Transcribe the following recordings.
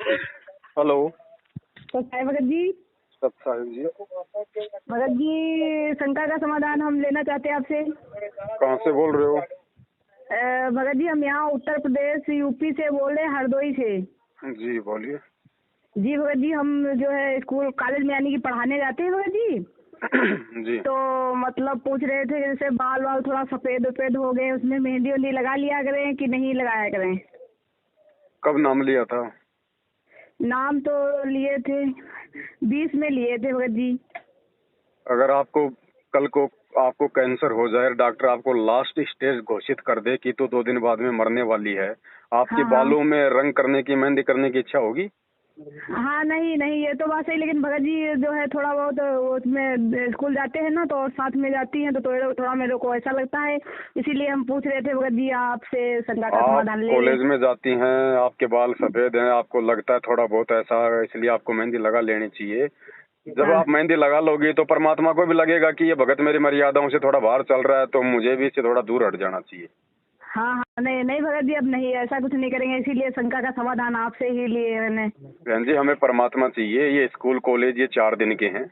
Hello. तो साहब भगत जी, सब साहिब जी। भगत जी शंका का समाधान हम लेना चाहते हैं आपसे। कहाँ से बोल रहे हो? भगत जी हम यहाँ उत्तर प्रदेश यूपी से बोल रहे हैं, हरदोई से। जी बोलिए। जी भगत जी, हम जो है स्कूल कॉलेज में यानी कि पढ़ाने जाते हैं भगत जी। जी तो मतलब पूछ रहे थे जैसे बाल वाल थोड़ा सफेद वफेद हो गए, उसमें मेहंदी वेहंदी लगा लिया करें कि नहीं लगाया करें। कब नाम लिया था? नाम तो लिए थे 20 में लिए थे भगत जी। अगर आपको कल को आपको कैंसर हो जाए, डॉक्टर आपको लास्ट स्टेज घोषित कर दे कि तो 2 दिन बाद में मरने वाली है, आपके हाँ हाँ बालों में रंग करने की, मेहंदी करने की इच्छा होगी? हाँ, नहीं नहीं ये तो बात सही, लेकिन भगत जी जो है थोड़ा बहुत उसमें स्कूल जाते हैं ना, तो और साथ में जाती हैं तो थोड़ा मेरे को ऐसा लगता है, इसीलिए हम पूछ रहे थे भगत जी आपसे शंका का आप समाधान ले कॉलेज लें। में जाती हैं, आपके बाल सफेद हैं, आपको लगता है थोड़ा बहुत ऐसा है, इसलिए आपको मेहंदी लगा लेनी चाहिए। जब हाँ आप मेहंदी लगा लोगी तो परमात्मा को भी लगेगा कि ये भगत मेरी मर्यादाओं से थोड़ा बाहर चल रहा है, तो मुझे भी इससे थोड़ा दूर हट जाना चाहिए। हाँ हाँ, नहीं नहीं भगत जी, अब नहीं ऐसा कुछ नहीं करेंगे, इसीलिए शंका का समाधान आपसे ही लिए मैंने। बहन जी, हमें परमात्मा चाहिए। ये स्कूल कॉलेज ये 4 दिन के हैं,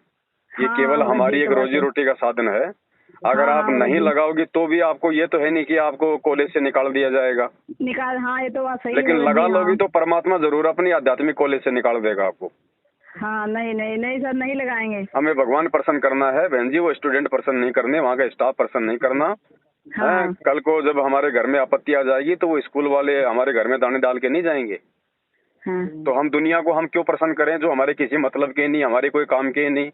ये हाँ केवल हाँ भगत जी, हमारी ये एक तो बात रोजी है। रोटी का साधन है। अगर हाँ आप हाँ भगत नहीं जी, लगाओगी तो भी आपको ये तो है नहीं कि आपको कॉलेज से निकाल दिया जाएगा, निकाल, हाँ ये तो बात सही है लेकिन भगत लगा जी। लोगी हाँ तो परमात्मा जरूर अपनी आध्यात्मिक कॉलेज से निकाल देगा आपको। हाँ, नहीं नहीं नहीं सर, नहीं लगाएंगे। हमें भगवान प्रसन्न करना है बहन जी, वो स्टूडेंट प्रसन्न नहीं करने, वहाँ का स्टाफ प्रसन्न नहीं करना हाँ है। हाँ कल को जब हमारे घर में आपत्ति आ जाएगी तो वो स्कूल वाले हमारे घर में दाने डाल के नहीं जाएंगे। हाँ तो हम दुनिया को हम क्यों प्रसन्न करें जो हमारे किसी मतलब के नहीं, हमारे कोई काम के नहीं।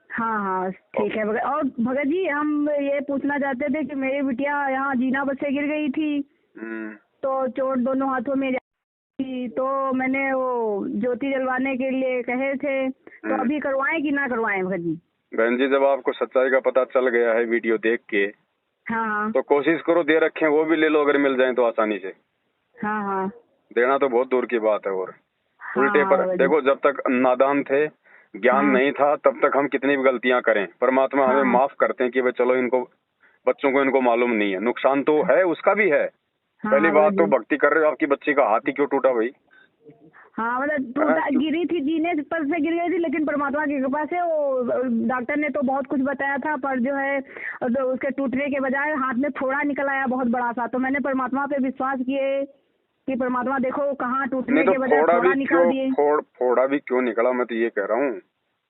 हाँ हाँ, ठीक है भगत। और भगत जी हम ये पूछना चाहते थे कि मेरी बिटिया यहाँ जीना बस से गिर गई थी, तो चोट दोनों हाथों में थी, तो मैंने वो ज्योति जलवाने के लिए कहे थे, तो अभी करवाएं कि ना करवाएं भगत जी। बहन जी, जब आपको सच्चाई का पता चल गया है वीडियो देख के, हाँ हाँ तो कोशिश करो दे रखे वो भी ले लो, अगर मिल जाए तो आसानी से। हाँ हाँ देना तो बहुत दूर की बात है। और हाँ उल्टे हाँ पर भगत जी। देखो, जब तक नादान थे, ज्ञान हाँ नहीं था, तब तक हम कितनी भी गलतियां करें, परमात्मा हाँ हमें हाँ माफ करते हैं कि भाई चलो इनको, बच्चों को इनको मालूम नहीं है, नुकसान तो है उसका भी है। हाँ पहली हाँ बात भगत तो जी। भक्ति कर रहे हो, आपकी बच्ची का हाथ ही क्यों टूटा भाई? हाँ मतलब हाँ, टूटा, गिरी थी, जीने पर से गिर गई थी, लेकिन परमात्मा की कृपा से वो डॉक्टर ने तो बहुत कुछ बताया था, पर जो है तो उसके टूटने के बजाय हाथ में फोड़ा निकल आया बहुत बड़ा सा, तो मैंने परमात्मा पे विश्वास किए कि परमात्मा देखो कहाँ नहीं टूटने तो के बजाय फोड़ा निकाल दिए। फोड़ा भी क्यों निकला, मैं तो ये कह रहा हूँ।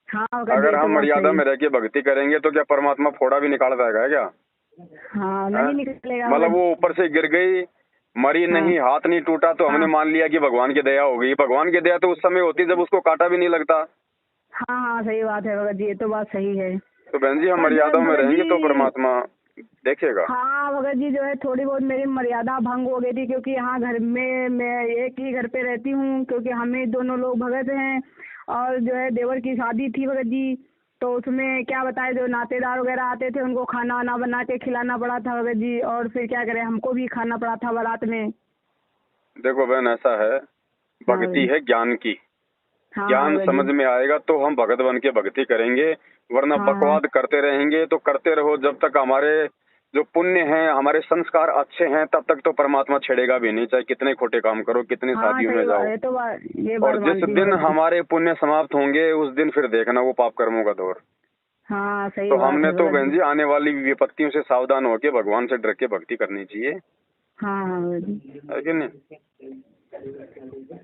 हाँ भगत जी, अगर ये तो हम बात मर्यादा सही है। में रह के भक्ति करेंगे तो क्या परमात्मा फोड़ा भी निकाल देगा क्या? हाँ, हैं? नहीं निकलेगा मतलब भगत। वो ऊपर से गिर गई, मरी हाँ नहीं, हाथ नहीं टूटा, तो हमने हाँ मान लिया कि भगवान की दया हो गई। भगवान की दया तो उस समय होती जब उसको कांटा भी नहीं लगता। हाँ हाँ, सही बात है भगत जी, ये तो बात सही है। तो बहन जी, हम पर जो है मर्यादाओं में भगत रहेंगे तो जी, परमात्मा देखेगा। हाँ भगत जी जो है थोड़ी बहुत मेरी मर्यादा भंग हो गई थी, क्योंकि यहाँ घर में मैं एक ही घर पे रहती हूँ, क्योंकि हमें दोनों लोग भगत हैं, और जो है देवर की शादी थी भगत जी, तो उसमें क्या बताए जो नातेदार वगैरह आते थे उनको खाना वाना बना के खिलाना पड़ा था भगत जी, और फिर क्या करें, हमको भी खाना पड़ा था बारात में। देखो बहन, ऐसा है, हाँ भगत भक्ति जी। है ज्ञान की। हाँ हाँ ज्ञान भगत समझ जी। में आएगा तो हम भगत बन के भक्ति करेंगे, वरना हाँ हाँ बकवाद करते रहेंगे तो करते रहो। जब तक हमारे जो पुण्य हैं, हमारे संस्कार अच्छे हैं, तब तक तो परमात्मा छेड़ेगा भी नहीं, चाहे कितने खोटे काम करो, कितनी हाँ, शादियों में सही बात जाओ। है, तो ये और बात जिस मानती हूँ दिन भगत जी। हमारे पुण्य समाप्त होंगे उस दिन फिर देखना वो पाप कर्मों का दौर। हाँ सही तो बात हमने है तो भगत बहन जी। जी आने वाली विपत्तियों से सावधान होकर भगवान से डर के भक्ति करनी चाहिए, हाँ हाँ भगत जी। है कि नहीं?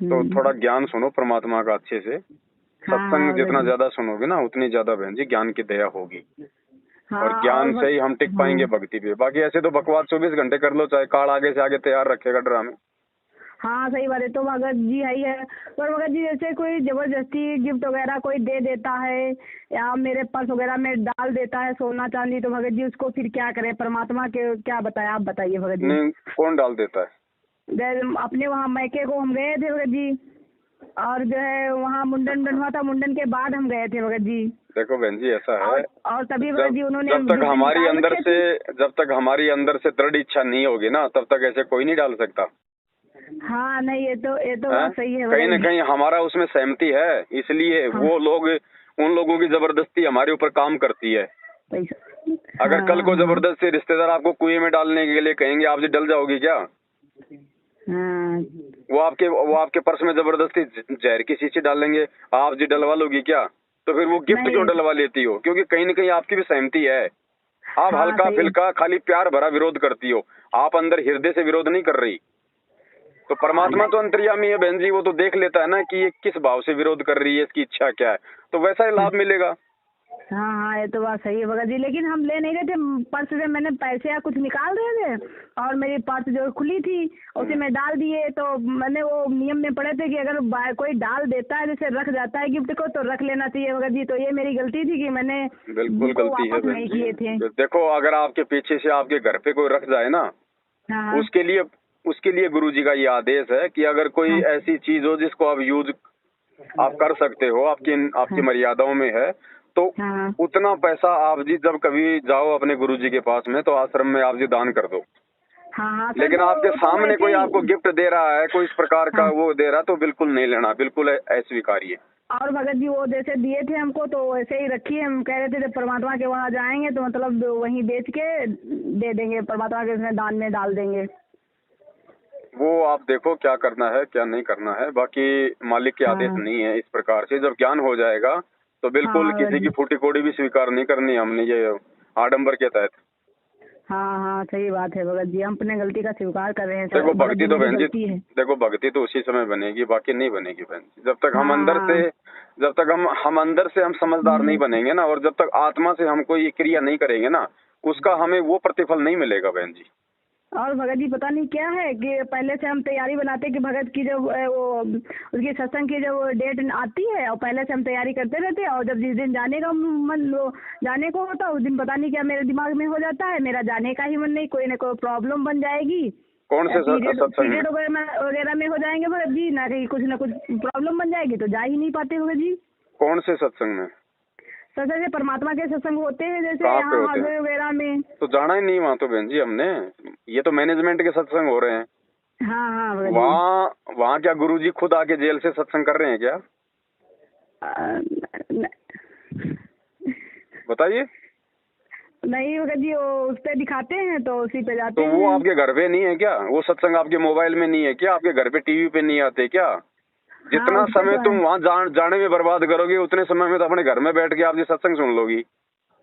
तो थोड़ा ज्ञान सुनो परमात्मा का अच्छे से। हाँ हाँ सत्संग भगत जितना जी। ज्यादा सुनोगे ना, उतनी ज्यादा बहन जी ज्ञान की दया होगी, और हाँ और ज्ञान से ही हम टिक पाएंगे हाँ भक्ति पे। बाकी ऐसे तो बकवास 24 घंटे कर लो, चाहे काल आगे से आगे तैयार रखेगा ड्रामे। हाँ, सही बात है, तो भगत जी है ही है। पर भगत जी जैसे कोई जबरदस्ती गिफ्ट वगैरह कोई दे देता है, या मेरे पर्स वगैरह में डाल देता है सोना चांदी, तो भगत जी उसको फिर क्या करें, परमात्मा के क्या बताए, आप बताइए भगत जी। नहीं, कौन डाल देता है? अपने वहाँ मैके को हम गए थे भगत जी, और जो है वहाँ मुंडन हुआ था, मुंडन के बाद हम गए थे भगत जी। देखो बहन जी, ऐसा है, और तभी भगत जब जी उन्होंने जब तक गिफ्ट हमारी निकाल अंदर रखे से थे। जब तक हमारी अंदर से दृढ़ इच्छा नहीं होगी ना, तब तक ऐसे कोई नहीं डाल सकता हाँ, नहीं ये तो है। बात सही है कहीं भगत न जी। कहीं हमारा उसमें सहमति है, इसलिए हाँ वो लोग, उन लोगों की जबरदस्ती हमारे ऊपर काम करती है। पैसा, अगर हाँ कल को हाँ जबरदस्ती रिश्तेदार आपको कुएं में डालने के लिए कहेंगे, आप जी डल जाओगी क्या? हाँ वो आपके पर्स में जबरदस्ती जहर की शीशी डालेंगे, आप जी डलवा लोगी क्या? तो फिर वो गिफ्ट क्यों नहीं। डलवा लेती हो? क्योंकि कहीं न कहीं आपकी भी सहमति है। आप हाँ हल्का सही। फिल्का खाली प्यार भरा विरोध करती हो, आप अंदर हृदय से विरोध नहीं कर रही। तो हाँ परमात्मा नहीं। तो अंतर्यामी है बहन जी, वो तो देख लेता है ना कि ये किस भाव से विरोध कर रही है, इसकी इच्छा क्या है, तो वैसा ही लाभ मिलेगा। हाँ हाँ, ये तो बात सही है भगत जी, लेकिन हम ले नहीं रहे थे। पर्स से मैंने पैसे या कुछ निकाल रहे थे और मेरी पर्स जो खुली थी उसे मैं डाल दिए। तो मैंने वो नियम में पढ़े थे कि अगर कोई डाल देता है, जैसे रख जाता है गिफ्ट को, तो रख लेना चाहिए भगत जी। तो ये मेरी गलती थी कि मैंने बिल्कुल वो गलती है वापस बहन नहीं जी। किए थे। देखो, अगर आपके पीछे से आपके घर पे कोई रख जाए ना, हाँ हाँ उसके लिए उसके लिए गुरुजी का ये आदेश है कि अगर कोई हाँ ऐसी चीज हो जिसको आप यूज आप कर सकते हो, आपकी आपकी हाँ मर्यादाओं में है, तो हाँ उतना पैसा आप जी जब कभी जाओ अपने गुरुजी के पास में, तो आश्रम में आप जी दान कर दो। हाँ हाँ सर। लेकिन आपके तो सामने वैसे कोई आपको ही। गिफ्ट दे रहा है, कोई इस प्रकार का हाँ, वो दे रहा, तो बिल्कुल नहीं लेना, बिल्कुल अस्वीकार्य। और भगत जी वो जैसे दिए थे हमको तो वैसे ही रखिए। हम कह रहे थे जब परमात्मा के वहाँ जाएंगे तो मतलब वहीं बेच के दे देंगे, परमात्मा के उसमें दान में डाल देंगे। वो आप देखो क्या करना है क्या नहीं करना है, बाकी मालिक के आदेश हाँ नहीं है इस प्रकार से। जब ज्ञान हो जाएगा तो हाँ बिल्कुल हाँ भगत किसी की जी। फूटी कोड़ी भी स्वीकार नहीं करनी हमने, ये आडंबर के तहत। हाँ हाँ सही बात है भगत जी, हम अपने गलती का स्वीकार कर रहे हैं सर। देखो भगत भक्ति जी तो मेरी बहन जी, गलती है। देखो भक्ति तो उसी समय बनेगी, बाकी नहीं बनेगी बहन जी। हाँ हाँ जब तक हम अंदर से हम समझदार नहीं बनेंगे ना, और जब तक आत्मा से हम कोई क्रिया नहीं करेंगे ना, उसका हमें वो प्रतिफल नहीं मिलेगा बहन जी। और भगत जी पता नहीं क्या है कि पहले से हम तैयारी बनाते कि भगत की जब वो उसकी सत्संग की जब डेट आती है, और पहले से हम तैयारी करते रहते हैं, और जब जिस दिन जाने का मन वो जाने को होता है, उस दिन पता नहीं क्या मेरे दिमाग में हो जाता है, मेरा जाने का ही मन नहीं, कोई ना कोई प्रॉब्लम बन जाएगी। कौन से पीरियड सत्संग में? पीरियड वगैरह में हो जाएंगे भगत जी ना, कहीं कुछ ना कुछ प्रॉब्लम बन जाएगी तो जा ही नहीं पाते भगत जी। कौन से सत्संग में? सर जैसे परमात्मा के सत्संग होते हैं जैसे कहाँ पे यहाँ होते हैं? हाजर वगैरह में। तो जाना ही नहीं वहाँ तो बहन जी हमने। ये तो मैनेजमेंट के सत्संग हो रहे हैं। हाँ हाँ भगत जी। वहाँ वहाँ क्या गुरुजी खुद आके जेल से सत्संग कर रहे हैं क्या? बताइए। नहीं भगत जी, वो उस पे दिखाते हैं तो उसी पे जाते तो वो हैं। आपके घर पे नहीं है क्या? वो सत्संग आपके मोबाइल में नहीं है क्या? आपके घर पे टीवी पे नहीं आते क्या? हाँ जितना उस पे समय तो तुम है। वहाँ जाने में बर्बाद करोगे, उतने समय में तो अपने घर में बैठ के आप ये सत्संग सुन लोगी।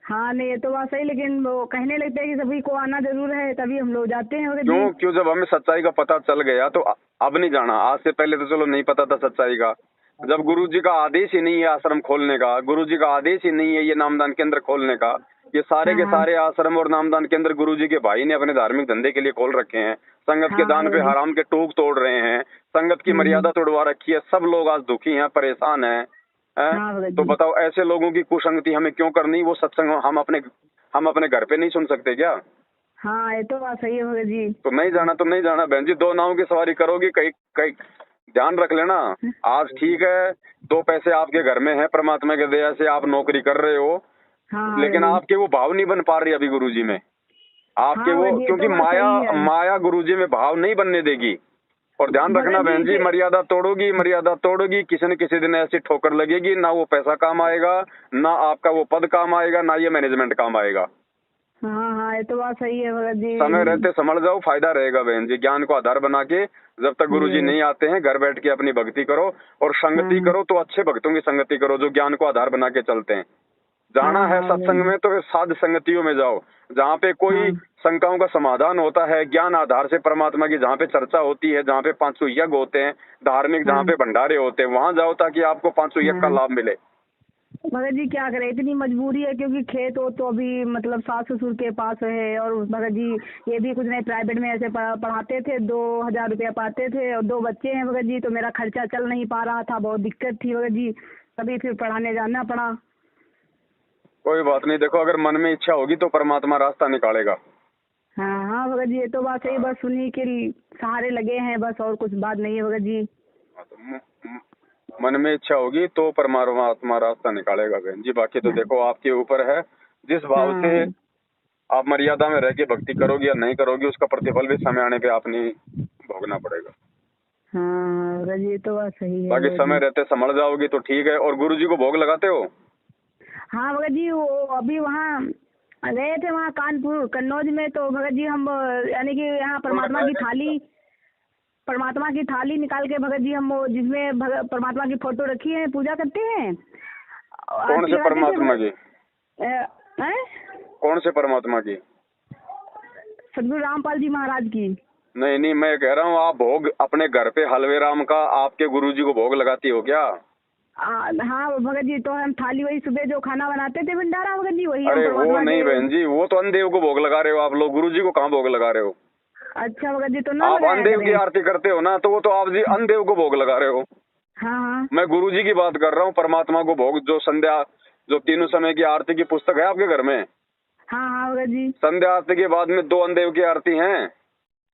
हाँ नहीं ये तो बात सही, लेकिन वो कहने लगते हैं कि सभी को आना जरूर है, तभी हम लोग जाते हैं भगत जी। क्यों क्यों जब हमें सच्चाई का पता चल गया तो अब नहीं जाना? आज से पहले तो चलो नहीं पता था सच्चाई का। जब गुरुजी का आदेश ही नहीं है आश्रम खोलने का, गुरुजी का आदेश ही नहीं है ये नामदान केंद्र खोलने का, ये सारे हाँ के हाँ सारे आश्रम और नामदान केंद्र गुरुजी के भाई ने अपने धार्मिक धंधे के लिए खोल रखे हैं। संगत के हाँ दान पे भगत जी। हराम के टोक तोड़ रहे हैं, संगत की मर्यादा तोड़वा रखी है, सब लोग आज दुखी हैं, परेशान हैं। हैं? हाँ भगत तो जी। बताओ ऐसे लोगों की कुसंगति हमें क्यों करनी? वो सत्संग हम अपने घर पे नहीं सुन सकते क्या? हाँ ये तो बात सही है भगत जी। तो नहीं जाना तो नहीं जाना बहन जी। दो नाव की सवारी करोगी, कहीं कहीं ध्यान रख लेना। आज ठीक है, दो पैसे आपके घर में है, परमात्मा के दया से आप नौकरी कर रहे हो, हाँ हाँ भगत लेकिन जी। आपके वो भाव नहीं बन पा रही अभी गुरुजी में। आपके हाँ वो भगत जी ये क्योंकि तो बात माया सही है। माया गुरुजी में भाव नहीं बनने देगी। और ध्यान रखना भगत बहन जी, जी मर्यादा तोड़ोगी, किसी न किसी दिन ऐसी ठोकर लगेगी, ना वो पैसा काम आएगा, ना आपका वो पद काम आएगा, ना ये मैनेजमेंट काम आएगा। हाँ हाँ ये तो बात सही है भगत समय जी। रहते समझ जाओ, फायदा रहेगा बहन जी। ज्ञान को आधार बना के जब तक जी गुरुजी नहीं आते हैं, घर बैठ के अपनी भक्ति करो, और हाँ संगति करो तो अच्छे भक्तों की संगति करो जो ज्ञान को आधार बना के चलते हैं। हाँ जाना है हाँ भगत सत्संग जी। में तो साध संगतियों में जाओ, जहाँ पे कोई हाँ शंकाओं का समाधान होता है, ज्ञान आधार से परमात्मा की जहाँ पे चर्चा होती है, जहाँ पे 500 यज्ञ होते हैं, धार्मिक जहाँ हाँ पे भंडारे होते हैं, वहाँ जाओ ताकि आपको 500 यज्ञ का हाँ लाभ मिले। भगत जी क्या करें, इतनी मजबूरी है क्योंकि खेत हो तो अभी मतलब सास ससुर के पास है, और भगत जी ये भी कुछ नहीं, प्राइवेट में ऐसे पढ़ाते थे, 2,000 रुपया पाते थे, और 2 बच्चे हैं भगत जी, तो मेरा खर्चा चल नहीं पा रहा था, बहुत दिक्कत थी भगत जी, तभी फिर पढ़ाने जाना पड़ा। कोई बात नहीं, देखो अगर मन में इच्छा होगी तो परमात्मा रास्ता निकालेगा। हाँ हाँ भगत जी ये तो बात सही, बस उन्हीं के सहारे लगे हैं बस, और कुछ बात नहीं है भगत जी। मन में इच्छा होगी तो परमात्मा रास्ता निकालेगा बहन जी। बाकी तो हाँ देखो आपके ऊपर है, जिस भाव से हाँ आप मर्यादा में रह के भक्ति करोगी या नहीं करोगी, उसका प्रतिफल भी समय आने पे आपने भोगना पड़ेगा। हाँ भगत जी ये तो बात सही है बाकी भगत समय जी। रहते समझ जाओगी तो ठीक है। और गुरु जी को भोग लगाते हो? हाँ भगत जी वो अभी वहाँ गए थे, वहाँ कानपुर कन्नौज में, तो भगत जी हम यानी कि यहाँ परमात्मा की थाली परमात्मा की थाली निकाल के भगत जी हम वो जिसमें परमात्मा की फोटो रखी है पूजा करते हैं। कौन से परमात्मा की? हैं? कौन से परमात्मा की? सदगुरु रामपाल जी महाराज की। नहीं नहीं, मैं कह रहा हूँ आप भोग अपने घर पे हलवे राम का आपके गुरुजी को भोग लगाती हो क्या? हाँ भगत जी, तो हम थाली वही सुबह जो खाना बनाते थे भंडारा भगत जी वही। अरे वो नहीं बहन जी, वो तो अंधदेव को भोग लगा रहे हो आप लोग, गुरुजी को कहाँ भोग लगा रहे हो? अच्छा भगत जी, तो ना आप अंधदेव की आरती करते हो ना, तो वो तो आप जी अंधदेव को भोग लगा रहे हो। हाँ हाँ मैं गुरुजी की बात कर रहा हूँ, परमात्मा को भोग जो संध्या जो तीनों समय की आरती की पुस्तक है आपके घर में। हाँ हाँ भगत जी। संध्या आरती के बाद में 2 अंधदेव की आरती हैं।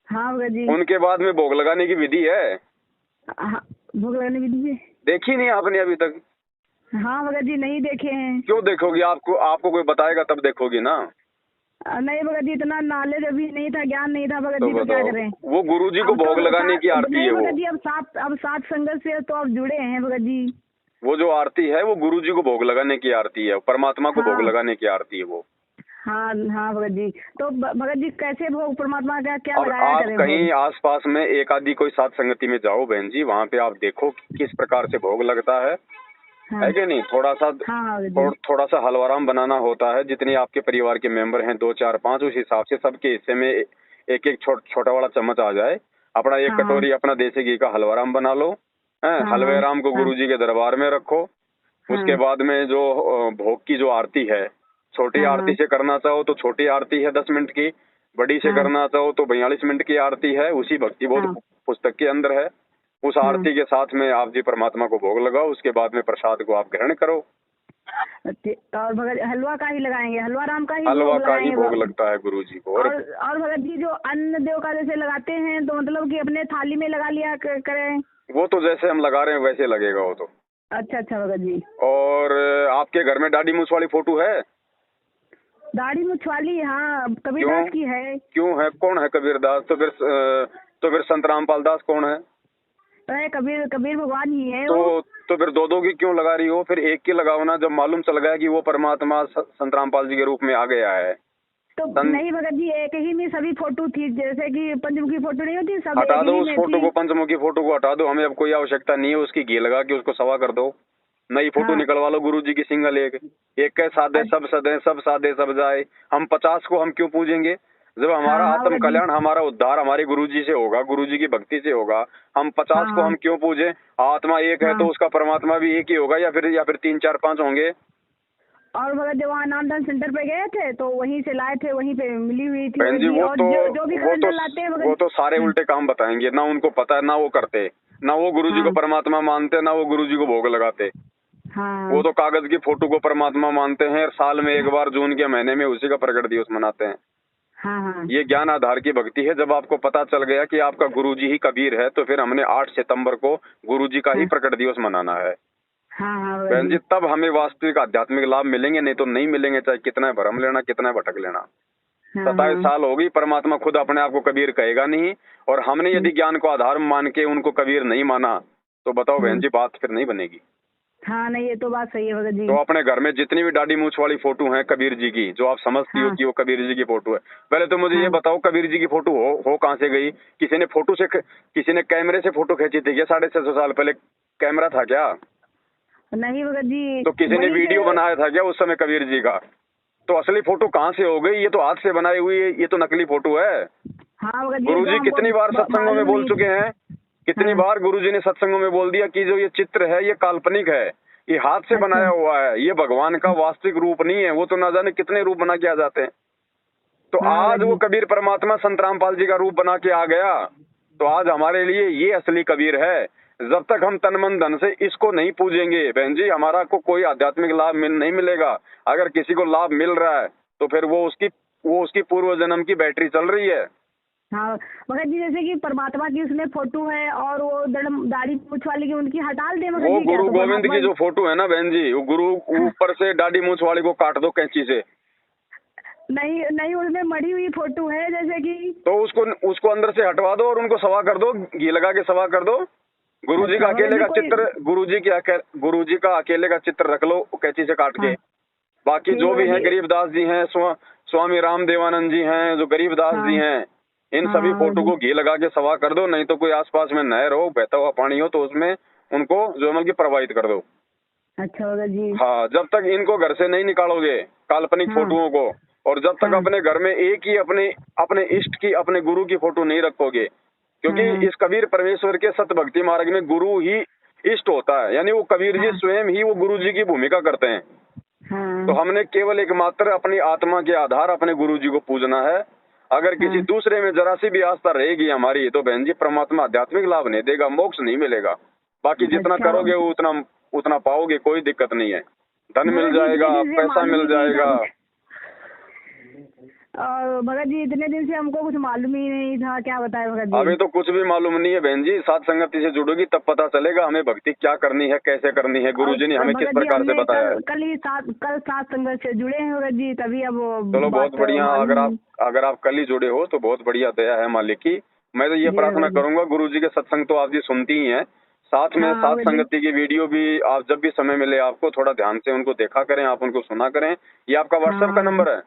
हाँ भगत जी। उनके बाद में भोग लगाने की विधि है। हाँ, भोग लगाने की विधि है। देखी नहीं आपने अभी तक? हाँ भगत जी, नहीं देखे हैं। क्यों देखोगी? आपको कोई बताएगा तब देखोगी ना। नहीं भगत जी, इतना नॉलेज अभी नहीं था, ज्ञान नहीं था भगत तो जी, तो क्या करें। वो गुरुजी को भोग लगाने की आरती है। नहीं वो भगत जी, अब सात संगत से तो आप जुड़े हैं भगत जी। वो जो आरती है वो गुरुजी को भोग लगाने की आरती है, परमात्मा को भोग हाँ। लगाने की आरती है वो। हाँ हाँ भगत जी, तो भगत जी कैसे भोग परमात्मा का क्या और लगाया आप करें कहीं भोग? आसपास में एक आदि कोई सात संगति में जाओ बहन जी, वहाँ पे आप देखो किस प्रकार से भोग लगता है हाँ कि नहीं? थोड़ा सा हाँ भगत जी। थोड़ा सा हलवाराम बनाना होता है, जितने आपके परिवार के मेंबर हैं 2 4 5 उस हिसाब से सबके हिस्से में एक एक छोटा वाला चम्मच आ जाए। अपना एक हाँ कटोरी अपना देसी घी का हलवाराम बना लो। हाँ हलवे राम को हाँ गुरुजी के दरबार में रखो। उसके हाँ बाद में जो भोग की जो आरती है, छोटी हाँ आरती से करना चाहो तो छोटी आरती है 10 मिनट की, बड़ी से हाँ करना चाहो तो 42 मिनट की आरती है, उसी भक्ति बोध हाँ पुस्तक के अंदर है। उस हाँ। आरती के साथ में आप जी परमात्मा को भोग लगाओ, उसके बाद में प्रसाद को आप ग्रहण करो। और भगत हलवा का ही लगाएंगे, हलवा राम का ही हलवा भोग का ही लगाएंगे। भोग लगता है गुरुजी को। और भगत जी जो अन्न देव का जैसे लगाते हैं तो मतलब कि अपने थाली में लगा लिया करें? वो तो जैसे हम लगा रहे हैं वैसे लगेगा वो तो। अच्छा अच्छा भगत जी। और आपके घर में दाढ़ी मूछ वाली फोटो है? दाढ़ी मूछ वाली, हाँ कबीरदास की है। क्यों है? कौन है कबीरदास? तो फिर संत रामपाल दास कौन है? तो कबीर भगवान ही है तो वो। तो फिर दो की क्यों लगा रही हो? फिर एक की लगाओ ना, जब मालूम चल गया कि वो परमात्मा संत रामपाल जी के रूप में आ गया है। तो नहीं भगत जी, एक ही में सभी फोटो थी, जैसे कि पंचमुखी फोटो नहीं होती, सब हटा एक दो ही उस में फोटो थी। को, पंचमुखी फोटो को हटा दो, हमें अब कोई आवश्यकता नहीं है उसकी। घी लगा के उसको सवा कर दो, नई फोटो हाँ। निकलवा लो गुरुजी की सिंगल एक के साधे सब सदे सब साधे सब जाए। हम 50 को हम क्यों पूजेंगे? जब हमारा हाँ आत्म भगत जी। कल्याण, हमारा उद्धार हमारे गुरुजी से होगा, गुरुजी की भक्ति से होगा। हम 50 को हाँ हम क्यों पूजे? आत्मा एक है तो हाँ। उसका परमात्मा भी एक ही होगा, या फिर 3 4 5 होंगे। और भगत जब वहाँ नामदान सेंटर पे गए थे तो वहीं से लाए थे, वहीं पे मिली हुई थी बहन जी भगत जी। और जो भी कलंदर लाते हैं वो तो सारे उल्टे काम बताएंगे ना, उनको पता है ना, वो करते ना, वो गुरुजी को हाँ परमात्मा मानते ना, वो गुरुजी को भोग लगाते। हाँ वो तो कागज की फोटो को परमात्मा मानते हैं, साल में एक बार जून के महीने में उसी का प्रकट दिवस मनाते हैं। हाँ हाँ ये ज्ञान आधार की भक्ति है। जब आपको पता चल गया कि आपका गुरुजी ही कबीर है, तो फिर हमने 8 सितंबर को गुरुजी का ही प्रकट दिवस मनाना है। हाँ हाँ बहन जी, तब हमें वास्तविक आध्यात्मिक लाभ मिलेंगे, नहीं तो नहीं मिलेंगे, चाहे कितना भरम लेना, कितना भटक लेना। 27 साल होगी, परमात्मा खुद अपने आप को कबीर कहेगा नहीं, और हमने यदि ज्ञान को आधार मान के उनको कबीर नहीं माना, तो बताओ बहन जी, बात फिर नहीं बनेगी। हाँ नहीं, ये तो बात सही है भगत जी। तो अपने घर में जितनी भी दाढ़ी मूछ वाली फोटो है कबीर जी की, जो आप समझती हो कि वो कबीर जी की फोटो है, पहले तो मुझे ये बताओ कबीर जी की फोटो हो कहाँ से गई? किसी ने कैमरे से फोटो खींची थी क्या? 650 साल पहले कैमरा था क्या? नहीं भगत जी। तो किसी ने वीडियो बनाया था क्या उस समय कबीर जी का? तो असली फोटो कहाँ से हो गई? ये तो हाथ से बनाई हुई है, ये तो नकली फोटो है। हाँ भगत जी। गुरुजी कितनी बार सत्संगों में बोल चुके हैं, कितनी बार गुरुजी ने सत्संगों में बोल दिया कि जो ये चित्र है ये काल्पनिक है, ये हाथ से बनाया हुआ है, ये भगवान का वास्तविक रूप नहीं है। वो तो ना जाने कितने रूप बना के आ जाते हैं। तो आज वो कबीर परमात्मा संत रामपाल जी का रूप बना के आ गया, तो आज हमारे लिए ये असली कबीर है। जब तक हम तन मन धन से इसको नहीं पूजेंगे बहन जी, हमारा को कोई आध्यात्मिक लाभ नहीं मिलेगा। अगर किसी को लाभ मिल रहा है तो फिर वो उसकी पूर्व जन्म की बैटरी चल रही है। हाँ भगत जी, जैसे कि परमात्मा की उसमें फोटो है और वो दाढ़ी मूछ वाली की उनकी हटा दे भगत जी। वो गुरु गोविंद की जो फोटो है ना बहन जी, वो गुरु ऊपर से दाढ़ी मूछ वाली को काट दो कैंची से। नहीं नहीं, उसमें मड़ी हुई फोटो है जैसे कि, तो उसको अंदर से हटवा दो और उनको सवा कर दो, घी लगा के सवा कर दो। गुरुजी का अकेले का चित्र, गुरुजी का अकेले का चित्र रख लो कैंची से काट के। बाकी जो भी हैं, गरीबदास जी हैं, स्वामी राम देवानंद जी हैं, जो गरीबदास जी हैं, इन सभी हाँ फोटो जी। को घी लगा के सवा कर दो, नहीं तो कोई आसपास में नहर हो, बहता हुआ पानी हो, तो उसमें उनको जो है मतलब कि प्रवाहित कर दो। अच्छा भगत जी। हाँ, जब तक इनको घर से नहीं निकालोगे काल्पनिक हाँ फोटोओं को, और जब तक हाँ अपने घर में एक ही अपने अपने इष्ट की, अपने गुरु की फोटो नहीं रखोगे, क्योंकि हाँ इस कबीर परमेश्वर के सत भक्ति मार्ग में गुरु ही इष्ट होता है, यानी वो कबीर जी हाँ स्वयं ही वो गुरु जी की भूमिका करते हैं। तो हाँ। हमने केवल एकमात्र अपनी आत्मा के आधार अपने गुरु जी को पूजना है। अगर किसी हाँ। दूसरे में जरा सी भी आस्था रहेगी हमारी, तो बहन जी परमात्मा आध्यात्मिक लाभ नहीं देगा, मोक्ष नहीं मिलेगा। बाकी जितना अच्छा करोगे वो उतना उतना पाओगे, कोई दिक्कत नहीं है। धन मिल भगत जी, जाएगा, इतने दिन से पैसा मालूम मिल ही नहीं था जाएगा। कुछ। और भगत जी इतने दिन से हमको कुछ मालूम ही नहीं था, क्या बताए भगत जी। अभी तो कुछ भी मालूम नहीं है बहन जी, साथ संगति से जुड़ोगी तब पता चलेगा हमें भक्ति क्या करनी है, कैसे करनी है, गुरु और जी ने हमें किस भगत जी प्रकार से हमने बताया है। कल सात संगत से जुड़े हैं भगत जी, तभी अब वो चलो बहुत बात बढ़िया, मालूम। अगर आप कल ही जुड़े हो तो बहुत बढ़िया, दया है मालिक की। मैं तो ये जी प्रार्थना भगत जी। करूंगा, गुरु जी के सत्संग तो आप जी सुनती ही हैं, साथ में हाँ साथ भगत जी। संगति की वीडियो भी आप जब भी समय मिले आपको थोड़ा ध्यान से उनको देखा करें, आप उनको सुना करें। ये आपका व्हाट्सएप का हाँ नंबर है?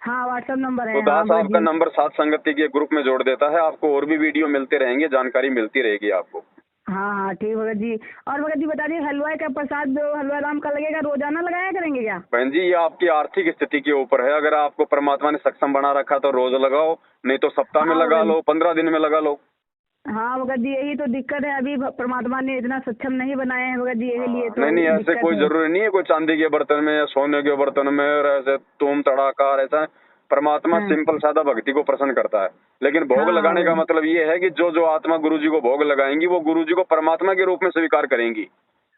हाँ व्हाट्सएप नंबर तो है, हाँ दास भगत आपका जी। नंबर साथ संगति के ग्रुप में जोड़ देता है, आपको और भी वीडियो मिलते रहेंगे, जानकारी मिलती रहेगी आपको। हाँ हाँ ठीक भगत जी। और भगत जी बता दीजिए, हलवाई का प्रसाद जो हलवा राम का लगेगा, रोजाना लगाया करेंगे क्या। बहन जी ये आपकी आर्थिक स्थिति के ऊपर है, अगर आपको परमात्मा ने सक्षम बना रखा तो रोज लगाओ, नहीं तो सप्ताह में हाँ लगा भगत लो, 15 दिन में लगा लो। हाँ भगत जी, यही तो दिक्कत है, अभी परमात्मा ने इतना सक्षम नहीं बनाया है भगत जी, यही लिए तो नहीं नहीं, ऐसे दिक्कत कोई है। जरूरी नहीं है कोई चांदी के बर्तन में या सोने के बर्तन में और ऐसे तुम तड़ाका ऐसा। परमात्मा हाँ सिंपल सादा भक्ति को प्रसन्न करता है, लेकिन भोग हाँ लगाने भगत का जी। मतलब ये है कि जो आत्मा गुरु जी को भोग लगाएंगी वो गुरु जी को परमात्मा के रूप में स्वीकार करेंगी।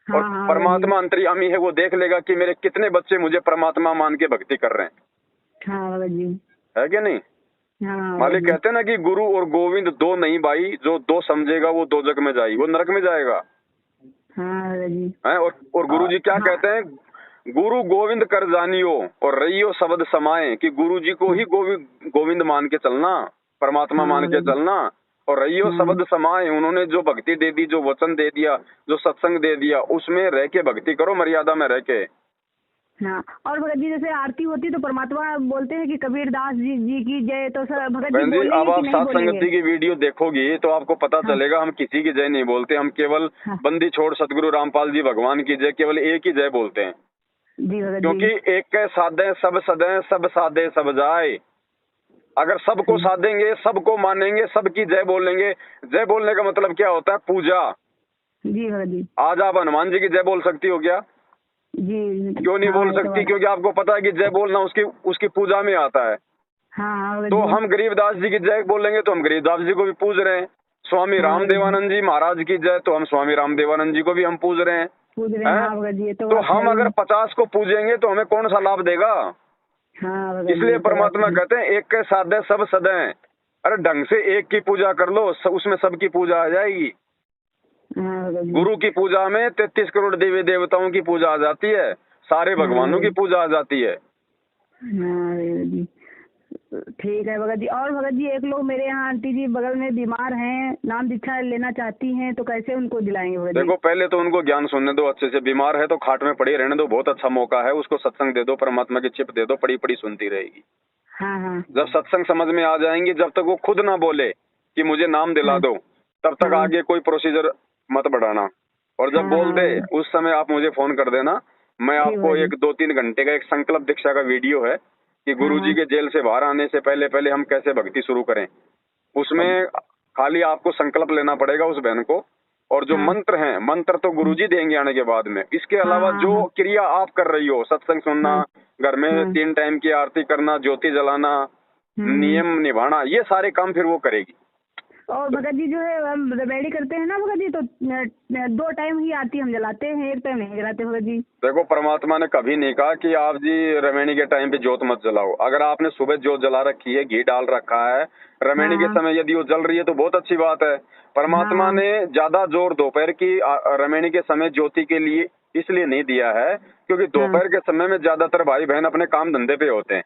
और हाँ हाँ भगत जी। परमात्मा अंतर्यामी है, वो देख लेगा कि मेरे कितने बच्चे मुझे परमात्मा मान के भक्ति कर रहे हैं, हाँ भगत जी। है कि नहीं। हाँ भगत मालिक जी। कहते हैं ना कि गुरु और गोविंद दो नहीं भाई, जो दो समझेगा वो दो जग में जाई, वो नरक में जाएगा। हाँ भगत जी। है और गुरु जी क्या हाँ कहते हैं, गुरु गोविंद कर जानियो और रहियो शब्द समाए, कि गुरु जी को ही गोविंद मान के चलना, परमात्मा हाँ मान के भगत जी। चलना, और रहियो हाँ शब्द समाए। उन्होंने जो भक्ति दे दी, जो वचन दे दिया, जो सत्संग दे दिया, उसमें रह के भक्ति करो, मर्यादा में रह के। हाँ। और भगत जी जैसे आरती होती तो परमात्मा बोलते हैं कि कबीर दास जी की जय, तो सर भगत जी बहन जी बोलेंगे अब कि आप नहीं सात बोलेंगे। संगति की वीडियो देखोगी तो आपको पता हाँ चलेगा, हम किसी की जय नहीं बोलते, हम केवल हाँ बंदी छोड़ सदगुरु रामपाल जी भगवान की जय, केवल एक ही जय बोलते हैं। जी भगत क्योंकि जी। एक के साधे सब सदे, सब साधे सब जाए। अगर सबको साधेंगे, सबको मानेंगे, सबकी जय बोलेंगे। जय बोलने का मतलब क्या होता है, पूजा। जी भगत जी। आज आप हनुमान जी की जय बोल सकती हो क्या? जी क्यों नहीं हाँ बोल ये तो सकती? बात। क्योंकि आपको पता है कि जय बोलना उसकी उसकी पूजा में आता है। हाँ हाँ भगत तो जी। हम गरीबदास जी की जय बोलेंगे तो हम गरीबदास जी को भी पूज रहे हैं। स्वामी हाँ भगत जी। रामदेवानंद जी महाराज की जय, तो हम स्वामी रामदेवानंद जी को भी हम पूज रहे हैं। पूछ रहे हैं, हैं? हाँ भगत जी, ये तो तो बात है हम अगर ही। 50 को पूजेंगे तो हमें कौन सा लाभ देगा? हाँ भगत जी, इसलिए ये तो बात परमात्मा है। कहते हैं एक के साधे सब सदै। अरे ढंग से एक की पूजा कर लो, उसमें सबकी पूजा आ जाएगी। हाँ भगत जी। गुरु की पूजा में 33 करोड़ देवी देवताओं की पूजा आ जाती है, सारे हाँ भगवानों की भगत पूजा आ जाती है। हाँ भगत जी। ठीक है भगत जी। और भगत जी एक लोग मेरे यहाँ आंटी जी बगल में बीमार हैं, नाम दीक्षा लेना चाहती हैं, तो कैसे उनको दिलाएंगे भगत जी। देखो पहले तो उनको ज्ञान सुनने दो अच्छे से, बीमार है तो खाट में पड़ी रहने दो, बहुत अच्छा मौका है, उसको सत्संग दे दो, परमात्मा की चिप दे दो, पड़ी पड़ी सुनती रहेगी। हाँ हाँ जब सत्संग समझ में आ जाएंगी, जब तक वो खुद ना बोले कि मुझे नाम दिला हाँ दो, तब तक हाँ आगे कोई प्रोसीजर मत बढ़ाना। और जब हाँ बोल दे हाँ उस समय आप मुझे फोन कर देना। मैं ठीक आपको भगत जी। एक 2-3 घंटे का एक संकल्प दीक्षा का वीडियो है कि हाँ गुरु जी हाँ। के जेल से बाहर आने से पहले पहले हम कैसे भक्ति शुरू करें। उसमें खाली आपको संकल्प लेना पड़ेगा उस बहन को, और जो हाँ मंत्र हैं, मंत्र तो गुरुजी देंगे आने के बाद में। इसके हाँ अलावा हाँ जो हाँ क्रिया आप कर रही हो, सत्संग सुनना, हाँ घर में हाँ 3 टाइम की आरती करना, ज्योति जलाना, नियम निभाना, ये सारे काम फिर वो करेगी। और भगत जी जो है हम रेडी करते हैं ना भगत जी, तो 2 टाइम ही आरती हम जलाते हैं, 1 टाइम नहीं जलाते भगत जी। देखो परमात्मा ने कभी नहीं कहा कि आप जी रमैनी के टाइम पे ज्योत मत जलाओ। अगर आपने सुबह ज्योत जला रखी है, घी डाल रखा है, रमैनी के हाँ समय यदि वो जल रही है तो बहुत अच्छी बात है। परमात्मा हाँ ने ज्यादा जोर दोपहर की रमैनी के समय ज्योति के लिए इसलिए नहीं दिया है, क्योंकि दोपहर के समय में ज्यादातर भाई बहन अपने काम धंधे पे होते हैं,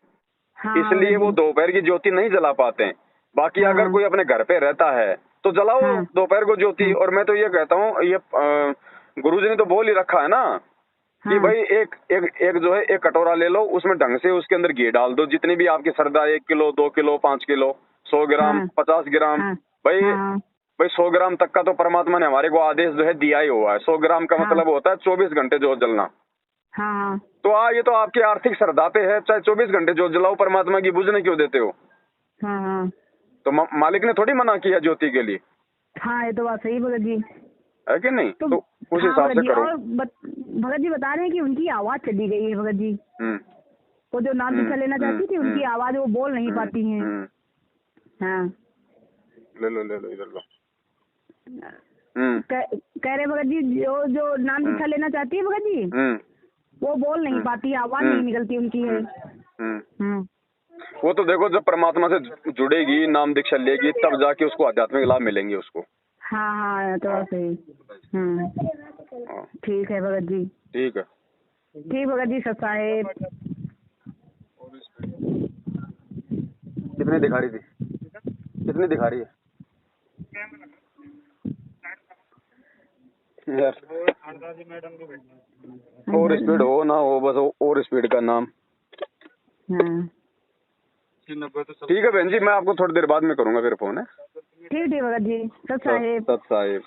हाँ इसलिए वो दोपहर की ज्योति नहीं जला पाते हैं। बाकी अगर कोई अपने घर पे रहता है तो जलाओ हाँ दोपहर को ज्योति। और मैं तो ये कहता हूँ, ये गुरुजी ने तो बोल ही रखा है ना कि भाई एक एक एक जो है एक कटोरा ले लो, उसमें ढंग से उसके अंदर घी डाल दो, जितनी भी आपकी श्रद्धा, 1 किलो 2 किलो 5 किलो, 100 ग्राम, हाँ। 50 ग्राम। हाँ। भाई हाँ। भाई 100 ग्राम तक का तो परमात्मा ने हमारे को आदेश जो है दिया ही हुआ है। 100 ग्राम का हाँ। मतलब होता है 24 घंटे जोत जलना। हाँ। तो ये तो आपकी आर्थिक श्रद्धा पे है, चाहे 24 घंटे जोत जलाओ, परमात्मा की बुझने क्यों देते हो? हाँ। हाँ। तो मालिक ने थोड़ी मना किया ज्योति के लिए, हाँ, ये तो बात सही भगत जी। है कि नहीं? तो उस हाँ हिसाब भगत से जी, करो। और भगत जी बता रहे हैं कि उनकी आवाज चली गई है भगत जी। वो जो नाम दीक्षा लेना चाहती थी, उनकी आवाज वो बोल नहीं पाती हैं। हाँ। ले लो इधर लो। कह रहे भगत जी, जो नाम दीक्षा लेना चाहती है भगत जी, वो बोल नहीं पाती, आवाज नहीं निकलती उनकी है। वो तो देखो, जब परमात्मा से जुड़ेगी, नाम दीक्षा लेगी, तब जाके उसको आध्यात्मिक लाभ मिलेंगे उसको। हाँ। हाँ, तो सही। ठीक है भगत जी। ठीक है। ठीक भगत जी, सत साहेब। कितनी दिखा रही थी? कितनी दिखा रही है यार? और स्पीड हो ना हो, बस और स्पीड का नाम। ठीक है बहन जी, मैं आपको थोड़ी देर बाद में करूंगा फिर फोन है। ठीक भगत जी, सत साहेब। सत साहेब।